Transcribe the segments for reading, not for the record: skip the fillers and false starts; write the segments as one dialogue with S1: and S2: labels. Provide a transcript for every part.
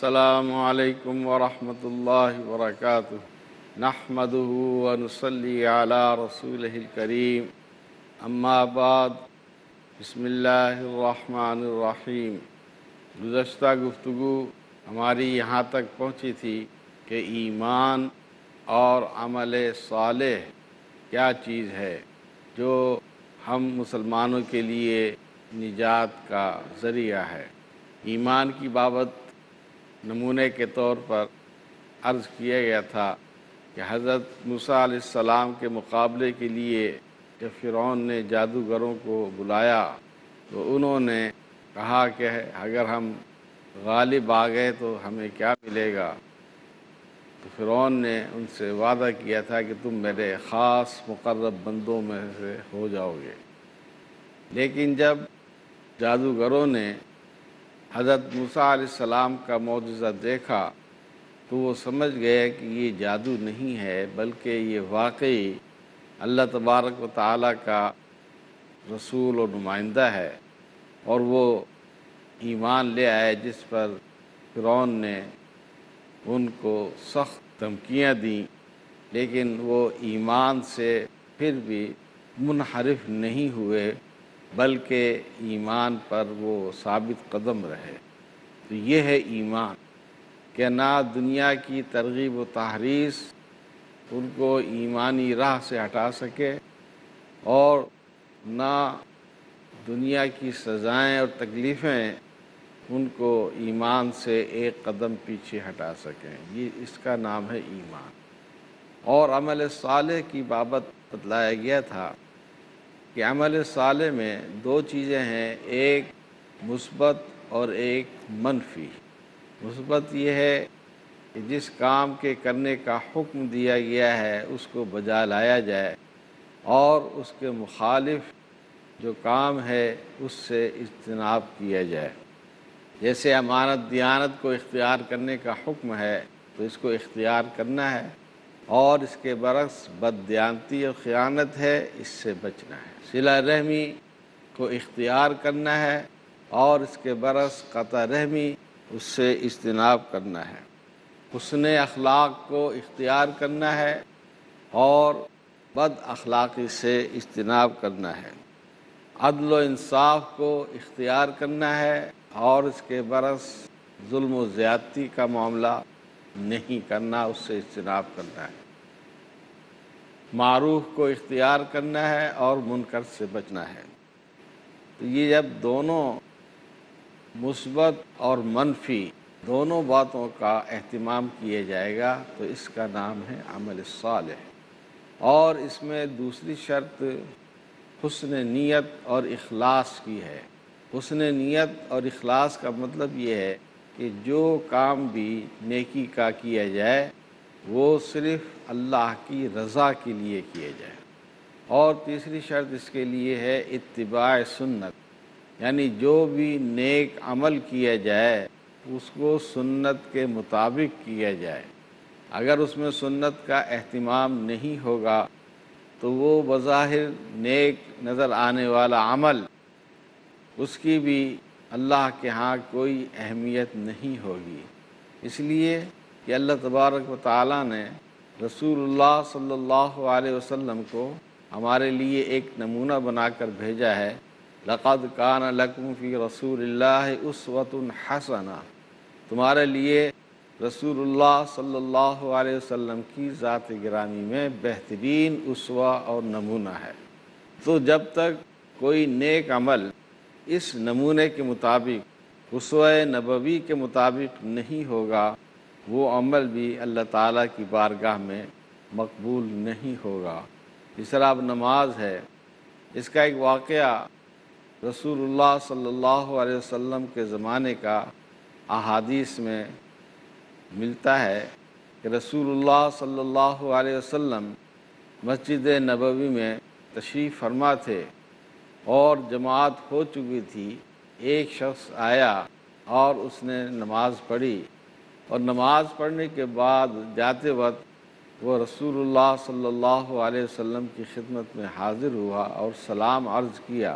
S1: السلام علیکم ورحمۃ اللہ وبرکاتہ نحمدہ ونصلی علی رسولہ الکریم اما بعد بسم اللہ الرحمن الرحیم۔ گزشتہ گفتگو ہماری یہاں تک پہنچی تھی کہ ایمان اور عمل صالح کیا چیز ہے جو ہم مسلمانوں کے لیے نجات کا ذریعہ ہے۔ ایمان کی بابت نمونے کے طور پر عرض کیا گیا تھا کہ حضرت موسیٰ علیہ السلام کے مقابلے کے لیے جب فرعون نے جادوگروں کو بلایا تو انہوں نے کہا کہ اگر ہم غالب آ گئے تو ہمیں کیا ملے گا؟ تو فرعون نے ان سے وعدہ کیا تھا کہ تم میرے خاص مقرب بندوں میں سے ہو جاؤ گے۔ لیکن جب جادوگروں نے حضرت موسیٰ علیہ السلام کا معجزہ دیکھا تو وہ سمجھ گئے کہ یہ جادو نہیں ہے بلکہ یہ واقعی اللہ تبارک و تعالیٰ کا رسول و نمائندہ ہے، اور وہ ایمان لے آئے، جس پر فرعون نے ان کو سخت دھمکیاں دیں، لیکن وہ ایمان سے پھر بھی منحرف نہیں ہوئے بلکہ ایمان پر وہ ثابت قدم رہے۔ تو یہ ہے ایمان کہ نہ دنیا کی ترغیب و تحریص ان کو ایمانی راہ سے ہٹا سکے، اور نہ دنیا کی سزائیں اور تکلیفیں ان کو ایمان سے ایک قدم پیچھے ہٹا سکیں۔ یہ اس کا نام ہے ایمان۔ اور عمل صالح کی بابت بتلایا گیا تھا کہ عمل صالح میں دو چیزیں ہیں، ایک مثبت اور ایک منفی۔ مثبت یہ ہے کہ جس کام کے کرنے کا حکم دیا گیا ہے اس کو بجا لایا جائے، اور اس کے مخالف جو کام ہے اس سے اجتناب کیا جائے۔ جیسے امانت دیانت کو اختیار کرنے کا حکم ہے تو اس کو اختیار کرنا ہے، اور اس کے برعکس بددیانتی اور خیانت ہے، اس سے بچنا ہے۔ صلہ رحمی کو اختیار کرنا ہے، اور اس کے برعکس قطع رحمی، اس سے اجتناب کرنا ہے۔ حسن اخلاق کو اختیار کرنا ہے، اور بد اخلاقی سے اجتناب کرنا ہے۔ عدل و انصاف کو اختیار کرنا ہے، اور اس کے برعکس ظلم و زیادتی کا معاملہ نہیں کرنا، اس سے اجتناب کرنا ہے۔ معروف کو اختیار کرنا ہے اور منکر سے بچنا ہے۔ تو یہ جب دونوں مثبت اور منفی دونوں باتوں کا اہتمام کیا جائے گا تو اس کا نام ہے عمل صالح۔ اور اس میں دوسری شرط حسن نیت اور اخلاص کی ہے۔ حسن نیت اور اخلاص کا مطلب یہ ہے کہ جو کام بھی نیکی کا کیا جائے وہ صرف اللہ کی رضا کے لیے کیا جائے۔ اور تیسری شرط اس کے لیے ہے اتباع سنت، یعنی جو بھی نیک عمل کیا جائے اس کو سنت کے مطابق کیا جائے۔ اگر اس میں سنت کا اہتمام نہیں ہوگا تو وہ بظاہر نیک نظر آنے والا عمل اس کی بھی اللہ کے ہاں کوئی اہمیت نہیں ہوگی۔ اس لیے کہ اللہ تبارک و تعالیٰ نے رسول اللہ صلی اللہ علیہ وسلم کو ہمارے لیے ایک نمونہ بنا کر بھیجا ہے۔ لقد کان لکم فی رسول اللہ اسوۃ حسنہ، تمہارے لیے رسول اللہ صلی اللہ علیہ وسلم کی ذات گرامی میں بہترین اسوہ اور نمونہ ہے۔ تو جب تک کوئی نیک عمل اس نمونے کے مطابق اسوہ نبوی کے مطابق نہیں ہوگا وہ عمل بھی اللہ تعالیٰ کی بارگاہ میں مقبول نہیں ہوگا۔ اس طرح اب نماز ہے، اس کا ایک واقعہ رسول اللہ صلی اللہ علیہ وسلم کے زمانے کا احادیث میں ملتا ہے کہ رسول اللہ صلی اللہ علیہ وسلم مسجد نبوی میں تشریف فرما تھے اور جماعت ہو چکی تھی۔ ایک شخص آیا اور اس نے نماز پڑھی، اور نماز پڑھنے کے بعد جاتے وقت وہ رسول اللہ صلی اللہ علیہ وسلم کی خدمت میں حاضر ہوا اور سلام عرض کیا۔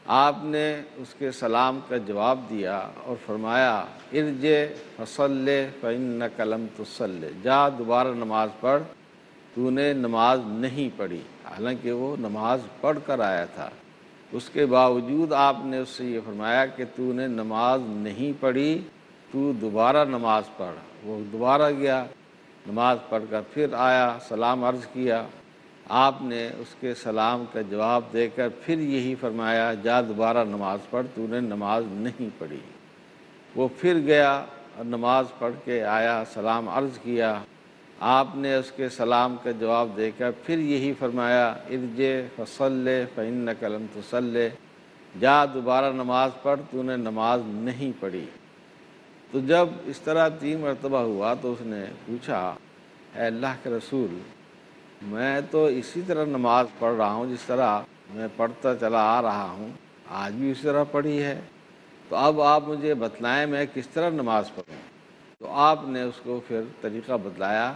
S1: آپ نے اس کے سلام کا جواب دیا اور فرمایا ارجع فصلی فإنک لم تصلی، جا دوبارہ نماز پڑھ، تو نے نماز نہیں پڑھی۔ حالانکہ وہ نماز پڑھ کر آیا تھا، اس کے باوجود آپ نے اس سے یہ فرمایا کہ تو نے نماز نہیں پڑھی، تو دوبارہ نماز پڑھ۔ وہ دوبارہ گیا، نماز پڑھ کر پھر آیا، سلام عرض کیا، آپ نے اس کے سلام کا جواب دے کر پھر یہی فرمایا جا دوبارہ نماز پڑھ، تو نے نماز نہیں پڑھی۔ وہ پھر گیا اور نماز پڑھ کے آیا، سلام عرض کیا، آپ نے اس کے سلام کا جواب دے کر پھر یہی فرمایا ارجع فصلی فإنک لم تصلی، جا دوبارہ نماز پڑھ، تو نے نماز نہیں پڑھی۔ تو جب اس طرح 3 مرتبہ ہوا تو اس نے پوچھا اے اللہ کے رسول، میں تو اسی طرح نماز پڑھ رہا ہوں جس طرح میں پڑھتا چلا آ رہا ہوں، آج بھی اسی طرح پڑھی ہے، تو اب آپ مجھے بتلائیں میں کس طرح نماز پڑھوں۔ تو آپ نے اس کو پھر طریقہ بتلایا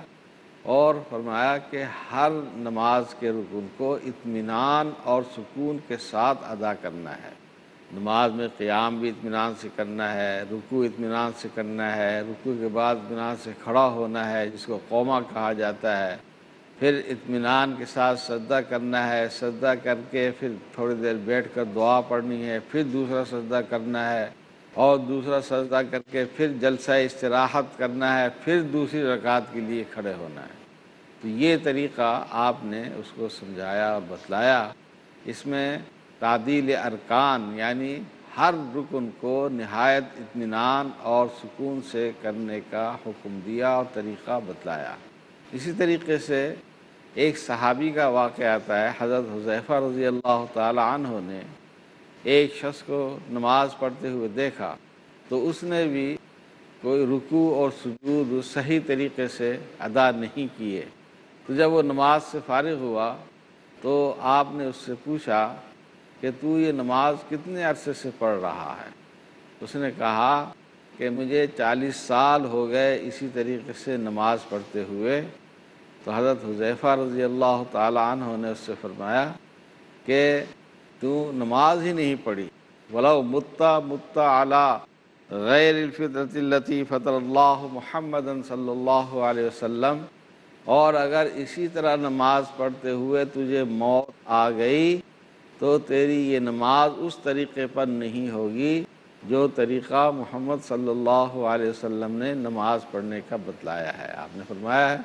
S1: اور فرمایا کہ ہر نماز کے رکن کو اطمینان اور سکون کے ساتھ ادا کرنا ہے۔ نماز میں قیام بھی اطمینان سے کرنا ہے، رکوع اطمینان سے کرنا ہے، رکوع کے بعد اطمینان سے کھڑا ہونا ہے جس کو قومہ کہا جاتا ہے، پھر اطمینان کے ساتھ سجدہ کرنا ہے، سجدہ کر کے پھر تھوڑی دیر بیٹھ کر دعا پڑھنی ہے، پھر دوسرا سجدہ کرنا ہے اور دوسرا سجدہ کر کے پھر جلسہ استراحت کرنا ہے، پھر دوسری رکعت کے لیے کھڑے ہونا ہے۔ تو یہ طریقہ آپ نے اس کو سمجھایا اور بتلایا۔ اس میں تعدیل ارکان یعنی ہر رکن کو نہایت اطمینان اور سکون سے کرنے کا حکم دیا اور طریقہ بتلایا۔ اسی طریقے سے ایک صحابی کا واقعہ آتا ہے، حضرت حذیفہ رضی اللہ تعالی عنہ نے ایک شخص کو نماز پڑھتے ہوئے دیکھا تو اس نے بھی کوئی رکوع اور سجود صحیح طریقے سے ادا نہیں کیے۔ تو جب وہ نماز سے فارغ ہوا تو آپ نے اس سے پوچھا کہ تو یہ نماز کتنے عرصے سے پڑھ رہا ہے؟ اس نے کہا کہ مجھے 40 سال ہو گئے اسی طریقے سے نماز پڑھتے ہوئے۔ تو حضرت حذیفہ رضی اللہ تعالی عنہ نے اس سے فرمایا کہ تو نماز ہی نہیں پڑھی، وَلَوْ مُتَّ عَلَىٰ غَيْرِ الْفِطْرَةِ الَّتِي فَطَرَ اللَّهُ مُحَمَّدًا صلی اللہ علیہ وسلم، اور اگر اسی طرح نماز پڑھتے ہوئے تجھے موت آ گئی تو تیری یہ نماز اس طریقے پر نہیں ہوگی جو طریقہ محمد صلی اللہ علیہ وسلم نے نماز پڑھنے کا بتلایا ہے۔ آپ نے فرمایا ہے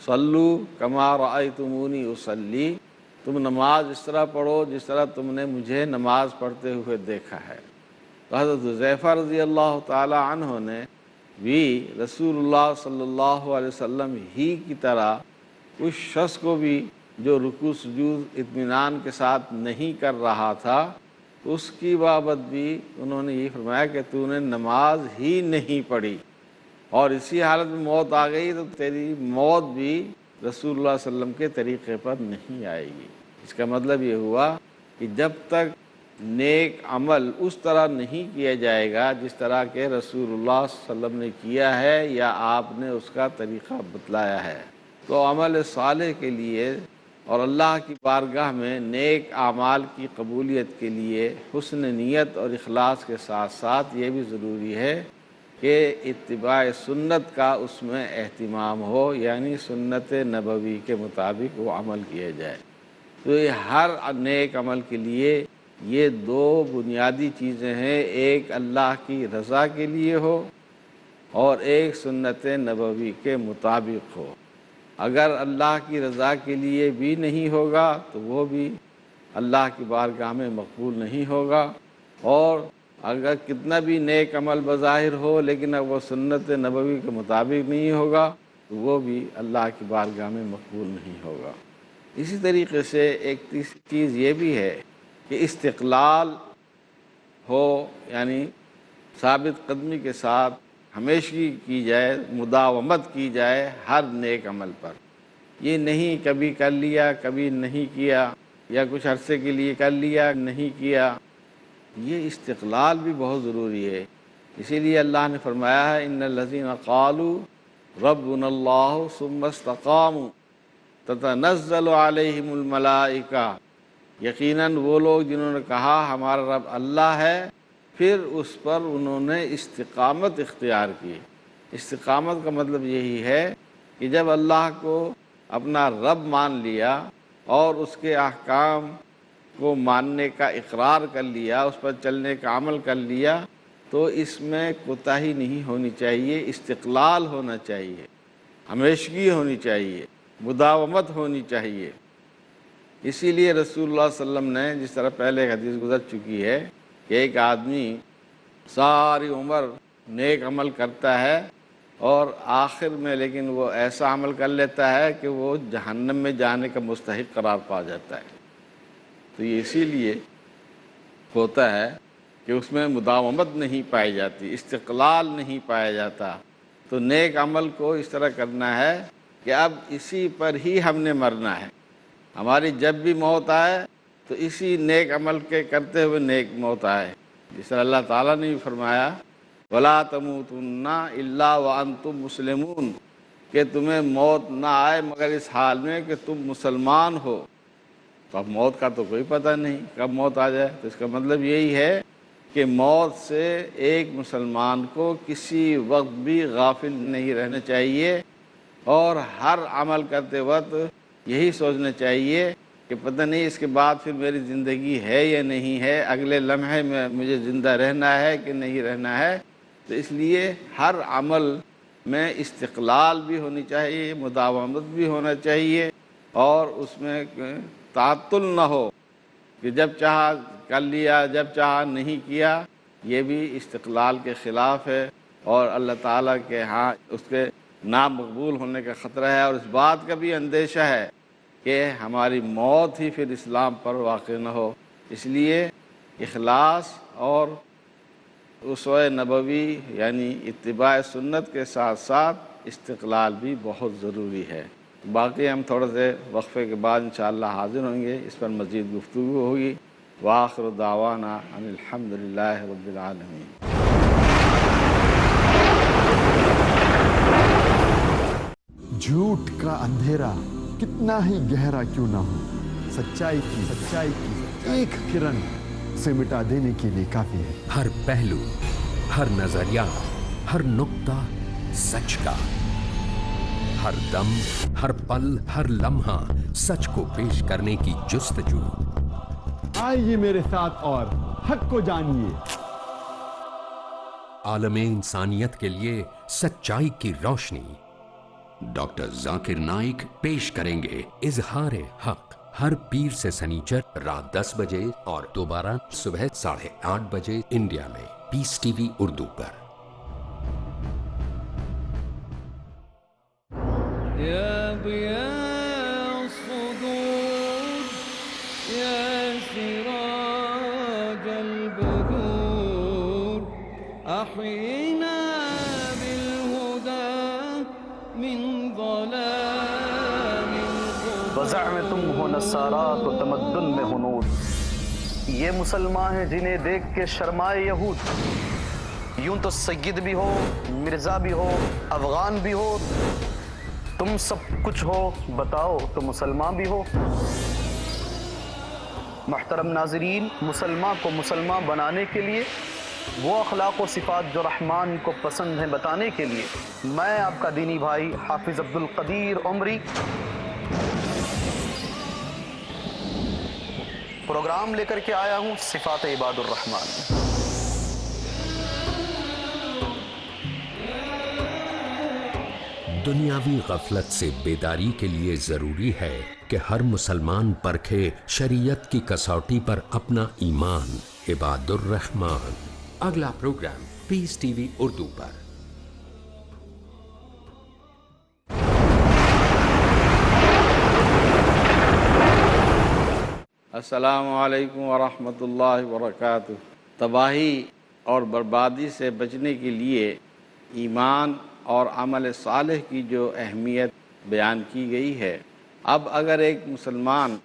S1: صلو کما رأیتمونی اصلی، تم نماز اس طرح پڑھو جس طرح تم نے مجھے نماز پڑھتے ہوئے دیکھا ہے۔ تو حضرت حذیفہ رضی اللہ تعالی عنہ نے بھی رسول اللہ صلی اللہ علیہ وسلم ہی کی طرح اس شخص کو بھی جو رکوع سجود اطمینان کے ساتھ نہیں کر رہا تھا، اس کی بابت بھی انہوں نے یہ فرمایا کہ تو نے نماز ہی نہیں پڑھی اور اسی حالت میں موت آ گئی تو تیری موت بھی رسول اللہ صلی اللہ علیہ وسلم کے طریقے پر نہیں آئے گی۔ اس کا مطلب یہ ہوا کہ جب تک نیک عمل اس طرح نہیں کیا جائے گا جس طرح کہ رسول اللہ صلی اللہ علیہ وسلم نے کیا ہے یا آپ نے اس کا طریقہ بتلایا ہے، تو عمل صالح کے لیے اور اللہ کی بارگاہ میں نیک اعمال کی قبولیت کے لیے حسن نیت اور اخلاص کے ساتھ ساتھ یہ بھی ضروری ہے کہ اتباع سنت کا اس میں اہتمام ہو، یعنی سنت نبوی کے مطابق وہ عمل کیا جائے۔ تو یہ ہر نیک عمل کے لیے یہ 2 بنیادی چیزیں ہیں، ایک اللہ کی رضا کے لیے ہو اور ایک سنت نبوی کے مطابق ہو۔ اگر اللہ کی رضا کے لیے بھی نہیں ہوگا تو وہ بھی اللہ کی بارگاہ میں مقبول نہیں ہوگا، اور اگر کتنا بھی نیک عمل بظاہر ہو لیکن اگر وہ سنت نبوی کے مطابق نہیں ہوگا تو وہ بھی اللہ کی بارگاہ میں مقبول نہیں ہوگا۔ اسی طریقے سے ایک تیسری چیز یہ بھی ہے کہ استقلال ہو، یعنی ثابت قدمی کے ساتھ ہمیشگی کی جائے، مداومت کی جائے ہر نیک عمل پر۔ یہ نہیں کبھی کر لیا کبھی نہیں کیا، یا کچھ عرصے کے لیے کر لیا نہیں کیا، یہ استقلال بھی بہت ضروری ہے۔ اسی لیے اللہ نے فرمایا ہے ان الذین قالوا ربنا اللہ ثم استقاموا تتنزل علیہم الملائکہ یقیناً وہ لوگ جنہوں نے کہا ہمارا رب اللہ ہے، پھر اس پر انہوں نے استقامت اختیار کی۔ استقامت کا مطلب یہی ہے کہ جب اللہ کو اپنا رب مان لیا اور اس کے احکام کو ماننے کا اقرار کر لیا، اس پر چلنے کا عمل کر لیا، تو اس میں کوتاہی نہیں ہونی چاہیے، استقلال ہونا چاہیے، ہمیشگی ہونی چاہیے، مداومت ہونی چاہیے۔ اسی لیے رسول اللہ صلی اللہ علیہ وسلم نے، جس طرح پہلے ایک حدیث گزر چکی ہے کہ ایک آدمی ساری عمر نیک عمل کرتا ہے اور آخر میں لیکن وہ ایسا عمل کر لیتا ہے کہ وہ جہنم میں جانے کا مستحق قرار پا جاتا ہے۔ تو یہ اسی لیے ہوتا ہے کہ اس میں مداومت نہیں پائی جاتی، استقلال نہیں پایا جاتا۔ تو نیک عمل کو اس طرح کرنا ہے کہ اب اسی پر ہی ہم نے مرنا ہے، ہماری جب بھی موت آئے تو اسی نیک عمل کے کرتے ہوئے نیک موت آئے، جس طرح اللہ تعالیٰ نے بھی فرمایا وَلَا تَمُوتُنَّ إِلَّا وَأَنْتُمْ مُسْلِمُونَ، کہ تمہیں موت نہ آئے مگر اس حال میں کہ تم مسلمان ہو۔ تو اب موت کا تو کوئی پتہ نہیں کب موت آ جائے، تو اس کا مطلب یہی ہے کہ موت سے ایک مسلمان کو کسی وقت بھی غافل نہیں رہنا چاہیے، اور ہر عمل کرتے وقت یہی سوچنا چاہیے کہ پتہ نہیں اس کے بعد پھر میری زندگی ہے یا نہیں ہے، اگلے لمحے میں مجھے زندہ رہنا ہے کہ نہیں رہنا ہے۔ تو اس لیے ہر عمل میں استقلال بھی ہونی چاہیے، مداومت بھی ہونا چاہیے، اور اس میں تعطل نہ ہو کہ جب چاہا کر لیا، جب چاہا نہیں کیا۔ یہ بھی استقلال کے خلاف ہے، اور اللہ تعالیٰ کے ہاں اس کے نامقبول ہونے کا خطرہ ہے، اور اس بات کا بھی اندیشہ ہے کہ ہماری موت ہی پھر اسلام پر واقع نہ ہو۔ اس لیے اخلاص اور اسوہ نبوی یعنی اتباع سنت کے ساتھ ساتھ استقلال بھی بہت ضروری ہے۔ باقی ہم تھوڑے سے وقفے کے بعد انشاءاللہ حاضر ہوں گے، اس پر مزید گفتگو ہوگی۔ وآخر دعوانا ان الحمد للہ رب العالمین۔
S2: جھوٹ کا اندھیرا کتنا ہی گہرا کیوں نہ ہو، سچائی کی ایک کرن سے مٹا دینے کے لیے کافی ہے۔
S3: ہر پہلو، ہر نظریہ، ہر نقطہ سچ کا، ہر دم، ہر پل، ہر لمحہ سچ کو پیش کرنے کی جستجو۔
S2: آئیے میرے ساتھ اور حق کو جانیے۔
S3: عالم انسانیت کے لیے سچائی کی روشنی۔ ڈاکٹر ذاکر نائک پیش کریں گے اظہار حق، ہر پیر سے سنیچر رات 10 بجے اور دوبارہ صبح 8:30 بجے انڈیا میں پیس ٹی وی اردو پر۔
S4: يا ضياء الصدور يا سراج البدور أحينا بالهدى من ظلام القبور۔
S5: بزعمتم ہو نصارات و تمدن میں ہنود، یہ مسلمان ہیں جنہیں دیکھ کے شرمائے یہود۔ یوں تو سید بھی ہو، مرزا بھی ہو، افغان بھی ہو، تم سب کچھ ہو، بتاؤ تو مسلمان بھی ہو۔ محترم ناظرین، مسلمان کو مسلمان بنانے کے لیے، وہ اخلاق و صفات جو رحمان کو پسند ہیں بتانے کے لیے، میں آپ کا دینی بھائی حافظ عبد القدیر عمری پروگرام لے کر کے آیا ہوں صفات عباد الرحمن۔
S3: دنیاوی غفلت سے بیداری کے لیے ضروری ہے کہ ہر مسلمان پرکھے شریعت کی کسوٹی پر اپنا ایمان۔ عباد الرحمن اگلا پروگرام پیس ٹی وی اردو پر۔
S1: السلام علیکم ورحمۃ اللہ وبرکاتہ۔ تباہی اور بربادی سے بچنے کے لیے ایمان اور عمل صالح کی جو اہمیت بیان کی گئی ہے، اب اگر ایک مسلمان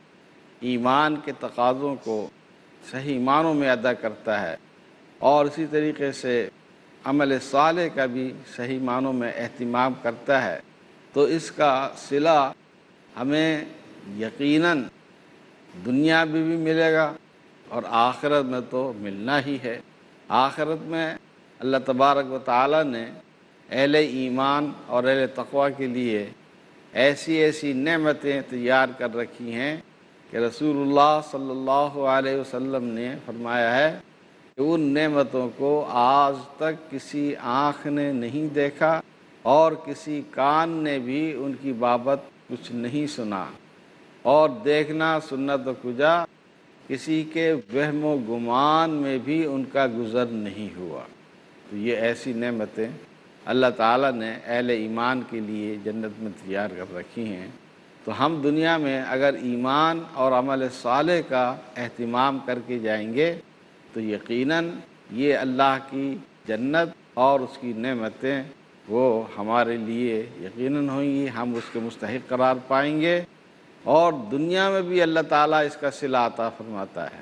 S1: ایمان کے تقاضوں کو صحیح معنوں میں ادا کرتا ہے اور اسی طریقے سے عمل صالح کا بھی صحیح معنوں میں اہتمام کرتا ہے، تو اس کا صلہ ہمیں یقیناً دنیا میں بھی ملے گا اور آخرت میں تو ملنا ہی ہے۔ آخرت میں اللہ تبارک و تعالی نے اہل ایمان اور اہل تقوی کے لیے ایسی ایسی نعمتیں تیار کر رکھی ہیں کہ رسول اللہ صلی اللہ علیہ وسلم نے فرمایا ہے کہ ان نعمتوں کو آج تک کسی آنکھ نے نہیں دیکھا اور کسی کان نے بھی ان کی بابت کچھ نہیں سنا، اور دیکھنا سننا تو کجا کسی کے وہم و گمان میں بھی ان کا گزر نہیں ہوا۔ تو یہ ایسی نعمتیں اللہ تعالیٰ نے اہل ایمان کے لیے جنت میں تیار کر رکھی ہیں۔ تو ہم دنیا میں اگر ایمان اور عمل صالح کا اہتمام کر کے جائیں گے تو یقیناً یہ اللہ کی جنت اور اس کی نعمتیں وہ ہمارے لیے یقیناً ہوں گی، ہم اس کے مستحق قرار پائیں گے، اور دنیا میں بھی اللہ تعالیٰ اس کا صلہ عطا فرماتا ہے۔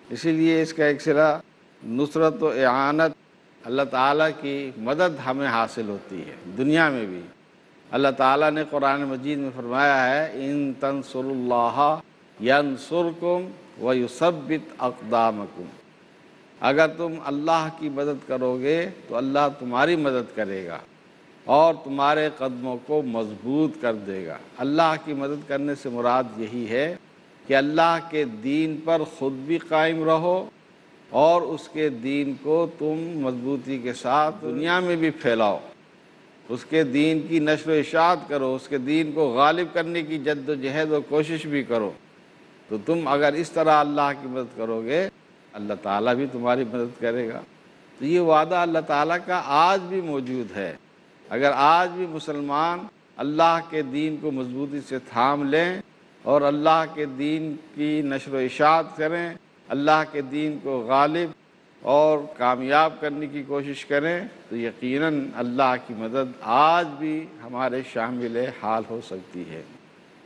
S1: اسی لیے اس کا ایک صلہ نصرت و اعانت، اللہ تعالیٰ کی مدد ہمیں حاصل ہوتی ہے دنیا میں بھی۔ اللہ تعالیٰ نے قرآن مجید میں فرمایا ہے ان تنصروا اللہ ینصرکم ویثبت اقدامکم، اگر تم اللہ کی مدد کرو گے تو اللہ تمہاری مدد کرے گا اور تمہارے قدموں کو مضبوط کر دے گا۔ اللہ کی مدد کرنے سے مراد یہی ہے کہ اللہ کے دین پر خود بھی قائم رہو اور اس کے دین کو تم مضبوطی کے ساتھ دنیا میں بھی پھیلاؤ، اس کے دین کی نشر و اشاعت کرو، اس کے دین کو غالب کرنے کی جد و جہد و کوشش بھی کرو۔ تو تم اگر اس طرح اللہ کی مدد کرو گے اللہ تعالیٰ بھی تمہاری مدد کرے گا۔ تو یہ وعدہ اللہ تعالیٰ کا آج بھی موجود ہے۔ اگر آج بھی مسلمان اللہ کے دین کو مضبوطی سے تھام لیں اور اللہ کے دین کی نشر و اشاعت کریں، اللہ کے دین کو غالب اور کامیاب کرنے کی کوشش کریں، تو یقیناً اللہ کی مدد آج بھی ہمارے شامل حال ہو سکتی ہے۔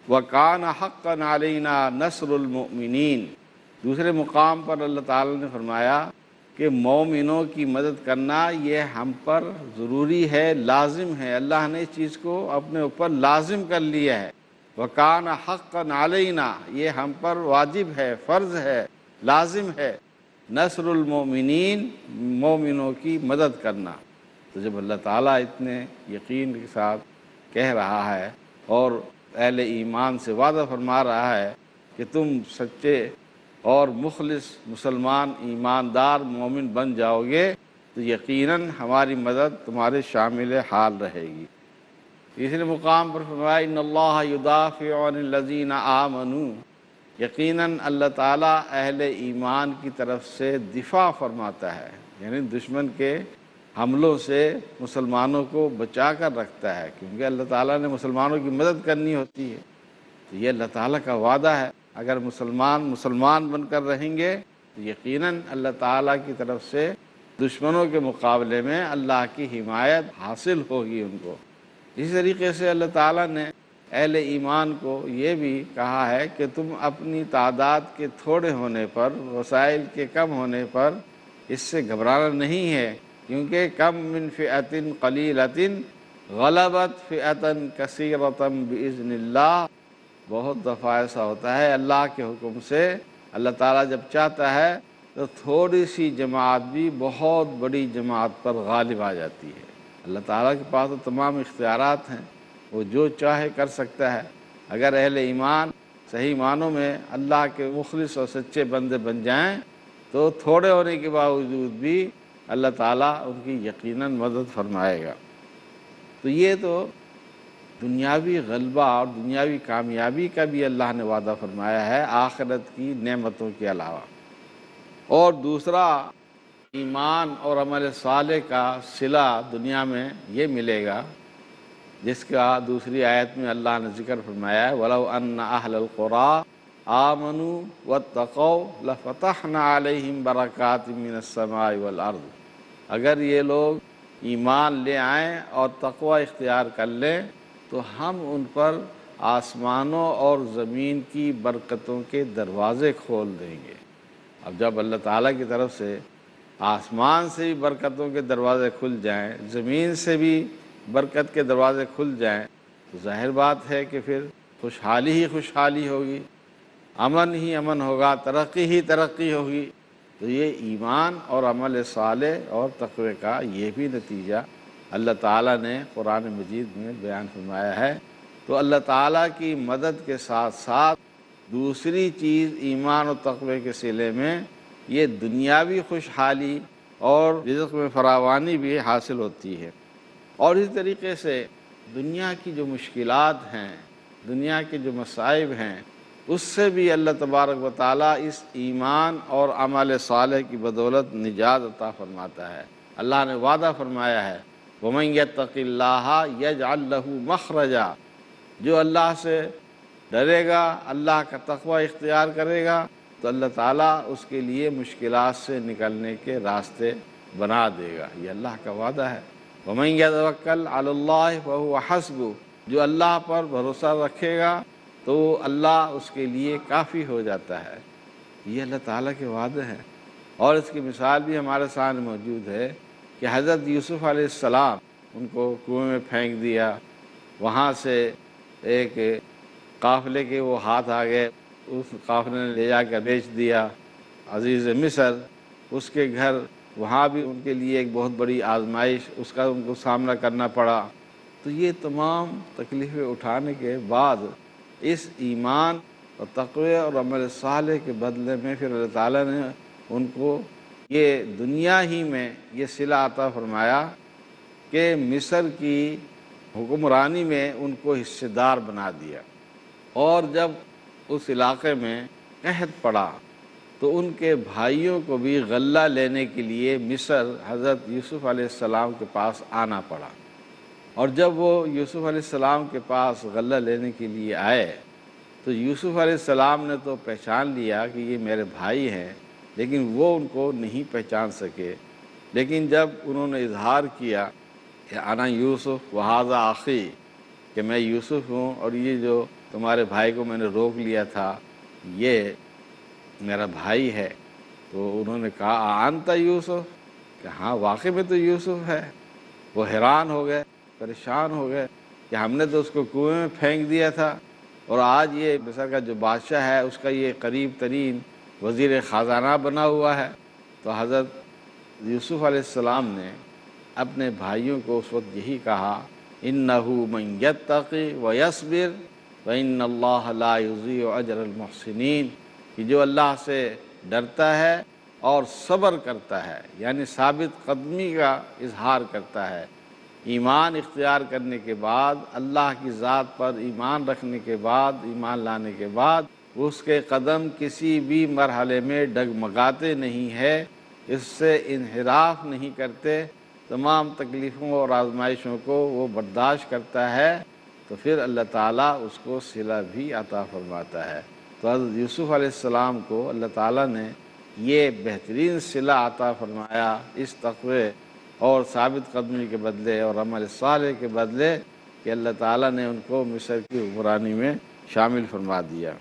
S1: وَكَانَ حَقًّا عَلَيْنَا نَصْرُ الْمُؤْمِنِينَ، دوسرے مقام پر اللہ تعالیٰ نے فرمایا کہ مومنوں کی مدد کرنا یہ ہم پر ضروری ہے، لازم ہے۔ اللہ نے اس چیز کو اپنے اوپر لازم کر لیا ہے۔ وَكَانَ حَقًّا عَلَيْنَا، یہ ہم پر واجب ہے، فرض ہے، لازم ہے، نصر المؤمنین، مومنوں کی مدد کرنا۔ تو جب اللہ تعالیٰ اتنے یقین کے ساتھ کہہ رہا ہے اور اہل ایمان سے وعدہ فرما رہا ہے کہ تم سچے اور مخلص مسلمان ایماندار مومن بن جاؤ گے، تو یقیناً ہماری مدد تمہارے شامل حال رہے گی۔ تیسرے مقام پر فرمایا ان اللہ یدافع عن الذین آمنوا، یقیناً اللہ تعالیٰ اہل ایمان کی طرف سے دفاع فرماتا ہے، یعنی دشمن کے حملوں سے مسلمانوں کو بچا کر رکھتا ہے، کیونکہ اللہ تعالیٰ نے مسلمانوں کی مدد کرنی ہوتی ہے۔ تو یہ اللہ تعالیٰ کا وعدہ ہے، اگر مسلمان بن کر رہیں گے تو یقیناً اللہ تعالیٰ کی طرف سے دشمنوں کے مقابلے میں اللہ کی حمایت حاصل ہوگی ان کو۔ اسی طریقے سے اللہ تعالیٰ نے اہل ایمان کو یہ بھی کہا ہے کہ تم اپنی تعداد کے تھوڑے ہونے پر، وسائل کے کم ہونے پر اس سے گھبرانا نہیں ہے، کیونکہ کم من فئۃ قلیلۃ غلبت فئۃ کثیرۃ باذن اللہ، بہت دفعہ ایسا ہوتا ہے اللہ کے حکم سے اللہ تعالیٰ جب چاہتا ہے تو تھوڑی سی جماعت بھی بہت بڑی جماعت پر غالب آ جاتی ہے۔ اللہ تعالیٰ کے پاس تو تمام اختیارات ہیں، وہ جو چاہے کر سکتا ہے۔ اگر اہل ایمان صحیح معنوں میں اللہ کے مخلص اور سچے بندے بن جائیں تو تھوڑے ہونے کے باوجود بھی اللہ تعالیٰ ان کی یقیناً مدد فرمائے گا۔ تو یہ تو دنیاوی غلبہ اور دنیاوی کامیابی کا بھی اللہ نے وعدہ فرمایا ہے آخرت کی نعمتوں کے علاوہ۔ اور دوسرا ایمان اور عمل صالح کا صلہ دنیا میں یہ ملے گا جس کا دوسری آیت میں اللہ نے ذکر فرمایا ہے وَلَوْ أَنَّ أَهْلَ الْقُرَىٰ آمَنُوا وَاتَّقَوْا لَفَتَحْنَا عَلَيْهِمْ بَرَكَاتٍ مِّنَ السَّمَاءِ وَالْأَرْضِ، اگر یہ لوگ ایمان لے آئیں اور تقوی اختیار کر لیں تو ہم ان پر آسمانوں اور زمین کی برکتوں کے دروازے کھول دیں گے۔ اب جب اللہ تعالیٰ کی طرف سے آسمان سے بھی برکتوں کے دروازے کھل جائیں، زمین سے بھی برکت کے دروازے کھل جائیں، تو ظاہر بات ہے کہ پھر خوشحالی ہی خوشحالی ہوگی۔ امن ہی امن ہوگا، ترقی ہی ترقی ہوگی۔ تو یہ ایمان اور عمل صالح اور تقوی کا یہ بھی نتیجہ اللہ تعالیٰ نے قرآن مجید میں بیان فرمایا ہے۔ تو اللہ تعالیٰ کی مدد کے ساتھ ساتھ دوسری چیز ایمان و تقوی کے صلے میں یہ دنیاوی خوشحالی اور رزق میں فراوانی بھی حاصل ہوتی ہے۔ اور اسی طریقے سے دنیا کی جو مشکلات ہیں، دنیا کے جو مصائب ہیں، اس سے بھی اللہ تبارک و تعالیٰ اس ایمان اور عمل صالح کی بدولت نجات عطا فرماتا ہے۔ اللہ نے وعدہ فرمایا ہے وَمَن يَتَّقِ اللَّهَ يَجْعَل لَّهُ مَخْرَجًا، جو اللہ سے ڈرے گا، اللہ کا تقوی اختیار کرے گا تو اللہ تعالیٰ اس کے لیے مشکلات سے نکلنے کے راستے بنا دے گا۔ یہ اللہ کا وعدہ ہے۔ وَمَن يَتَوَکَّلْ عَلَى اللَّهِ فَهُوَ حَسْبُهُ، جو اللہ پر بھروسہ رکھے گا تو اللہ اس کے لیے کافی ہو جاتا ہے۔ یہ اللہ تعالیٰ کے وعدے ہیں۔ اور اس کی مثال بھی ہمارے سامنے موجود ہے کہ حضرت یوسف علیہ السلام ان کو کنویں میں پھینک دیا، وہاں سے ایک قافلے کے وہ ہاتھ آ گئے، اس قافلے نے لے جا کر بیچ دیا عزیز مصر، اس کے گھر، وہاں بھی ان کے لیے ایک بہت بڑی آزمائش، اس کا ان کو سامنا کرنا پڑا۔ تو یہ تمام تکلیفیں اٹھانے کے بعد اس ایمان اور تقوی اور عمل صالح کے بدلے میں پھر اللہ تعالیٰ نے ان کو یہ دنیا ہی میں یہ صلہ عطا فرمایا کہ مصر کی حکمرانی میں ان کو حصے دار بنا دیا۔ اور جب اس علاقے میں قحط پڑا تو ان کے بھائیوں کو بھی غلہ لینے کے لیے مصر حضرت یوسف علیہ السلام کے پاس آنا پڑا۔ اور جب وہ یوسف علیہ السلام کے پاس غلہ لینے کے لیے آئے تو یوسف علیہ السلام نے تو پہچان لیا کہ یہ میرے بھائی ہیں، لیکن وہ ان کو نہیں پہچان سکے۔ لیکن جب انہوں نے اظہار کیا کہ انا یوسف وہذا اخی، کہ میں یوسف ہوں اور یہ جو تمہارے بھائی کو میں نے روک لیا تھا یہ میرا بھائی ہے، تو انہوں نے کہا انت یوسف، کہ ہاں واقعی میں تو یوسف ہے۔ وہ حیران ہو گئے، پریشان ہو گئے کہ ہم نے تو اس کو کنویں میں پھینک دیا تھا اور آج یہ مصر کا جو بادشاہ ہے اس کا یہ قریب ترین وزیر خزانہ بنا ہوا ہے۔ تو حضرت یوسف علیہ السلام نے اپنے بھائیوں کو اس وقت یہی کہا اِنَّهُ مَن يَتَّقِ وَيَصْبِرْ فَإِنَّ اللَّهَ لَا يُضِيعُ أَجْرَ الْمُحْسِنِينَ، کہ جو اللہ سے ڈرتا ہے اور صبر کرتا ہے، یعنی ثابت قدمی کا اظہار کرتا ہے، ایمان اختیار کرنے کے بعد، اللہ کی ذات پر ایمان رکھنے کے بعد، ایمان لانے کے بعد اس کے قدم کسی بھی مرحلے میں ڈگمگاتے نہیں ہے، اس سے انحراف نہیں کرتے، تمام تکلیفوں اور آزمائشوں کو وہ برداشت کرتا ہے، تو پھر اللہ تعالیٰ اس کو صلہ بھی عطا فرماتا ہے۔ تو حضرت یوسف علیہ السلام کو اللہ تعالیٰ نے یہ بہترین صلہ عطا فرمایا اس تقوی اور ثابت قدمی کے بدلے اور عمل صالح کے بدلے کہ اللہ تعالیٰ نے ان کو مصر کی حکمرانی میں شامل فرما دیا۔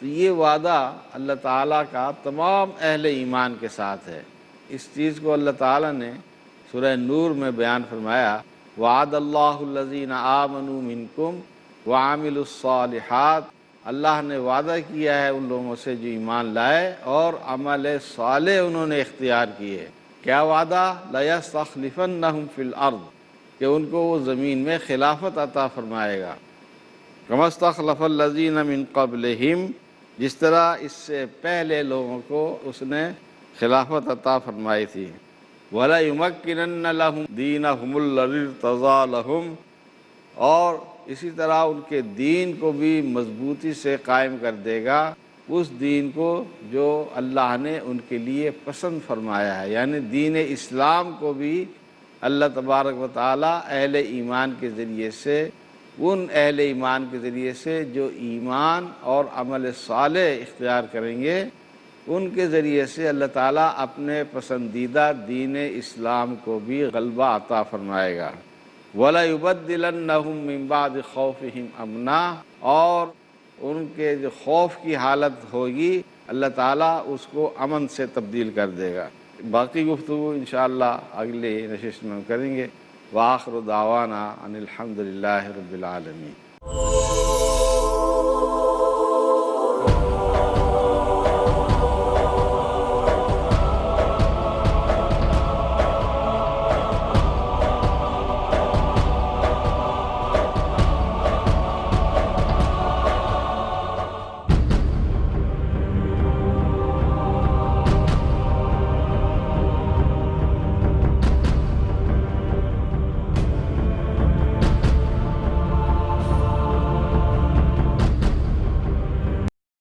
S1: تو یہ وعدہ اللہ تعالیٰ کا تمام اہل ایمان کے ساتھ ہے۔ اس چیز کو اللہ تعالیٰ نے سورہ نور میں بیان فرمایا وعد اللہ الذین آمنوا منکم وعملوا الصالحات، اللہ نے وعدہ کیا ہے ان لوگوں سے جو ایمان لائے اور عمل صالح انہوں نے اختیار کیے۔ کیا وعدہ؟ لَيَسْتَخْلِفَنَّهُمْ فِي الْأَرْضِ، کہ ان کو وہ زمین میں خلافت عطا فرمائے گا، كَمَا اسْتَخْلَفَ الَّذِينَ مِن قَبْلِهِمْ، جس طرح اس سے پہلے لوگوں کو اس نے خلافت عطا فرمائی تھی۔ وَلَيُمَكِّنَنَّ لَهُمْ دِينَهُمُ الَّذِي ارْتَضَىٰ لَهُمْ، اور اسی طرح ان کے دین کو بھی مضبوطی سے قائم کر دے گا، اس دین کو جو اللہ نے ان کے لیے پسند فرمایا ہے، یعنی دین اسلام کو بھی اللہ تبارک و تعالیٰ اہل ایمان کے ذریعے سے، ان اہل ایمان کے ذریعے سے جو ایمان اور عمل صالح اختیار کریں گے، ان کے ذریعے سے اللہ تعالیٰ اپنے پسندیدہ دین اسلام کو بھی غلبہ عطا فرمائے گا۔ وَلَيُبَدِّلَنَّهُم مِّن بَعْدِ خَوْفِهِمْ أَمْنًا، اور ان کے جو خوف کی حالت ہوگی اللہ تعالیٰ اس کو امن سے تبدیل کر دے گا۔ باقی گفتگو انشاءاللہ اگلے نشست میں کریں گے۔ وآخر دعوانا ان الحمد للہ رب العالمین۔